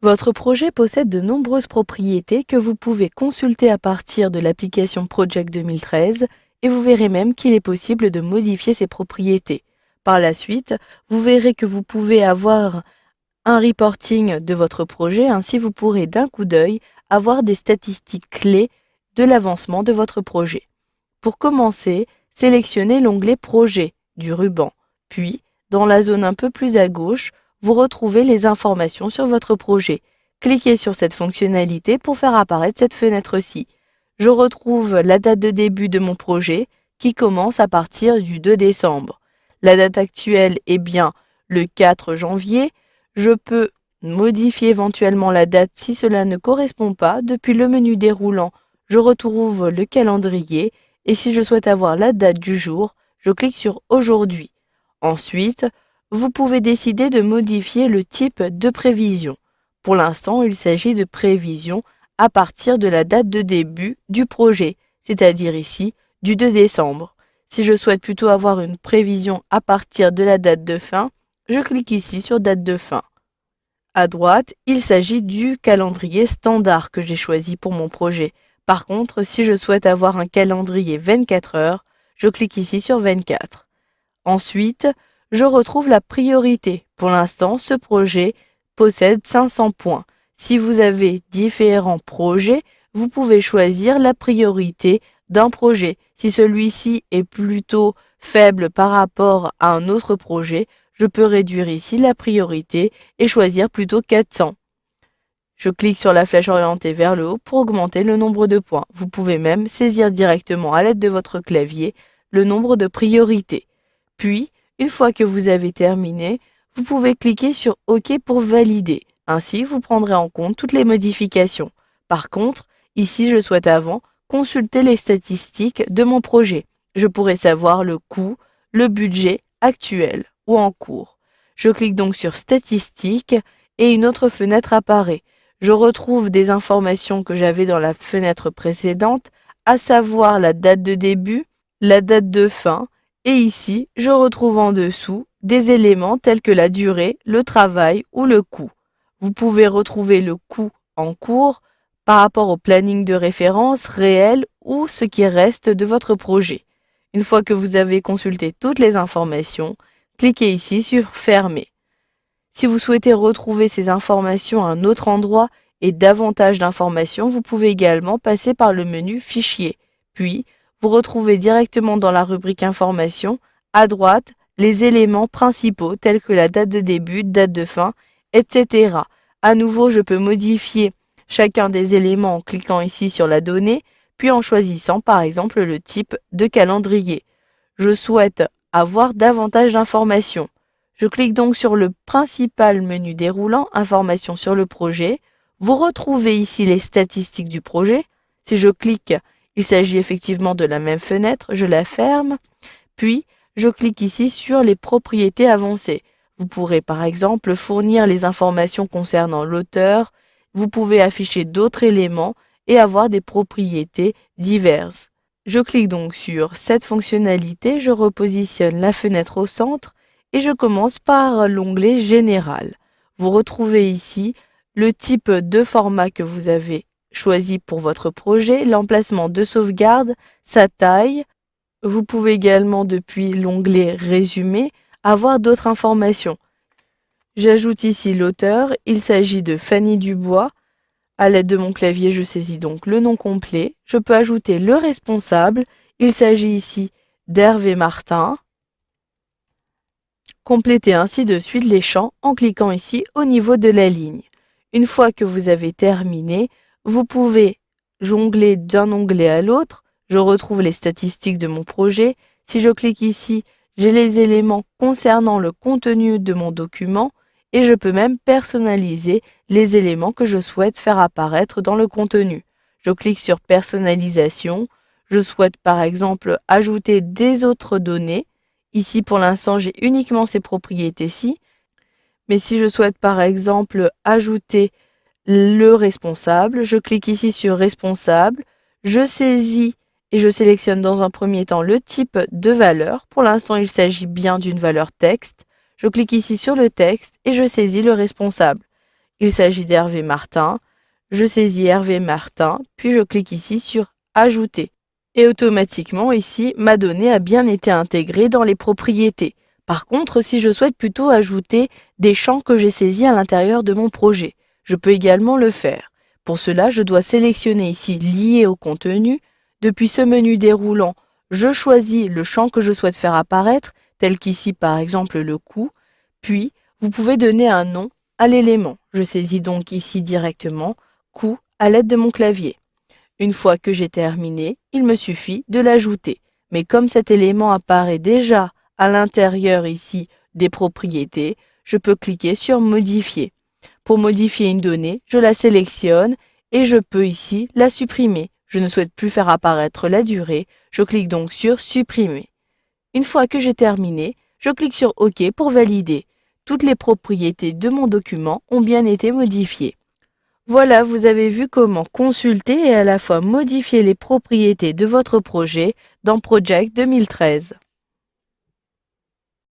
Votre projet possède de nombreuses propriétés que vous pouvez consulter à partir de l'application Project 2013 et vous verrez même qu'il est possible de modifier ces propriétés. Par la suite, vous verrez que vous pouvez avoir un reporting de votre projet, ainsi vous pourrez d'un coup d'œil avoir des statistiques clés de l'avancement de votre projet. Pour commencer, sélectionnez l'onglet Projet du ruban, puis, dans la zone un peu plus à gauche, vous retrouvez les informations sur votre projet. Cliquez sur cette fonctionnalité pour faire apparaître cette fenêtre-ci. Je retrouve la date de début de mon projet qui commence à partir du 2 décembre. La date actuelle est bien le 4 janvier. Je peux modifier éventuellement la date si cela ne correspond pas. Depuis le menu déroulant, je retrouve le calendrier et si je souhaite avoir la date du jour, je clique sur Aujourd'hui. Ensuite, vous pouvez décider de modifier le type de prévision. Pour l'instant, il s'agit de prévision à partir de la date de début du projet, c'est-à-dire ici du 2 décembre. Si je souhaite plutôt avoir une prévision à partir de la date de fin, je clique ici sur Date de fin. À droite, il s'agit du calendrier standard que j'ai choisi pour mon projet. Par contre, si je souhaite avoir un calendrier 24 heures, je clique ici sur 24. Ensuite, je retrouve la priorité. Pour l'instant, ce projet possède 500 points. Si vous avez différents projets, vous pouvez choisir la priorité d'un projet. Si celui-ci est plutôt faible par rapport à un autre projet, je peux réduire ici la priorité et choisir plutôt 400. Je clique sur la flèche orientée vers le haut pour augmenter le nombre de points. Vous pouvez même saisir directement à l'aide de votre clavier le nombre de priorités. Puis, une fois que vous avez terminé, vous pouvez cliquer sur OK pour valider. Ainsi, vous prendrez en compte toutes les modifications. Par contre, ici, je souhaite avant consulter les statistiques de mon projet. Je pourrais savoir le coût, le budget actuel ou en cours. Je clique donc sur Statistiques et une autre fenêtre apparaît. Je retrouve des informations que j'avais dans la fenêtre précédente, à savoir la date de début, la date de fin, et ici, je retrouve en dessous des éléments tels que la durée, le travail ou le coût. Vous pouvez retrouver le coût en cours par rapport au planning de référence réel ou ce qui reste de votre projet. Une fois que vous avez consulté toutes les informations, cliquez ici sur Fermer. Si vous souhaitez retrouver ces informations à un autre endroit et davantage d'informations, vous pouvez également passer par le menu Fichier. Puis, vous retrouvez directement dans la rubrique Informations, à droite, les éléments principaux tels que la date de début, date de fin, etc. À nouveau, je peux modifier chacun des éléments en cliquant ici sur la donnée, puis en choisissant par exemple le type de calendrier. Je souhaite avoir davantage d'informations. Je clique donc sur le principal menu déroulant, Informations sur le projet. Vous retrouvez ici les statistiques du projet. Si je clique, il s'agit effectivement de la même fenêtre, je la ferme. Puis, je clique ici sur les propriétés avancées. Vous pourrez par exemple fournir les informations concernant l'auteur. Vous pouvez afficher d'autres éléments et avoir des propriétés diverses. Je clique donc sur cette fonctionnalité, je repositionne la fenêtre au centre et je commence par l'onglet Général. Vous retrouvez ici le type de format que vous avez choisi pour votre projet, l'emplacement de sauvegarde, sa taille. Vous pouvez également, depuis l'onglet Résumé, avoir d'autres informations. J'ajoute ici l'auteur, il s'agit de Fanny Dubois. À l'aide de mon clavier, je saisis donc le nom complet. Je peux ajouter le responsable, il s'agit ici d'Hervé Martin. Complétez ainsi de suite les champs en cliquant ici au niveau de la ligne. Une fois que vous avez terminé, vous pouvez jongler d'un onglet à l'autre. Je retrouve les statistiques de mon projet. Si je clique ici, j'ai les éléments concernant le contenu de mon document et je peux même personnaliser les éléments que je souhaite faire apparaître dans le contenu. Je clique sur Personnalisation. Je souhaite par exemple ajouter des autres données. Ici, pour l'instant, j'ai uniquement ces propriétés-ci. Mais si je souhaite, par exemple, ajouter le responsable, je clique ici sur Responsable. Je saisis et je sélectionne dans un premier temps le type de valeur. Pour l'instant, il s'agit bien d'une valeur texte. Je clique ici sur le texte et je saisis le responsable. Il s'agit d'Hervé Martin. Je saisis Hervé Martin, puis je clique ici sur Ajouter. Et automatiquement ici, ma donnée a bien été intégrée dans les propriétés. Par contre, si je souhaite plutôt ajouter des champs que j'ai saisis à l'intérieur de mon projet, je peux également le faire. Pour cela, je dois sélectionner ici Lier au contenu. Depuis ce menu déroulant, je choisis le champ que je souhaite faire apparaître, tel qu'ici par exemple le coût, puis vous pouvez donner un nom à l'élément. Je saisis donc ici directement coût à l'aide de mon clavier. Une fois que j'ai terminé, il me suffit de l'ajouter. Mais comme cet élément apparaît déjà à l'intérieur ici des propriétés, je peux cliquer sur Modifier. Pour modifier une donnée, je la sélectionne et je peux ici la supprimer. Je ne souhaite plus faire apparaître la durée, je clique donc sur Supprimer. Une fois que j'ai terminé, je clique sur OK pour valider. Toutes les propriétés de mon document ont bien été modifiées. Voilà, vous avez vu comment consulter et à la fois modifier les propriétés de votre projet dans Project 2013.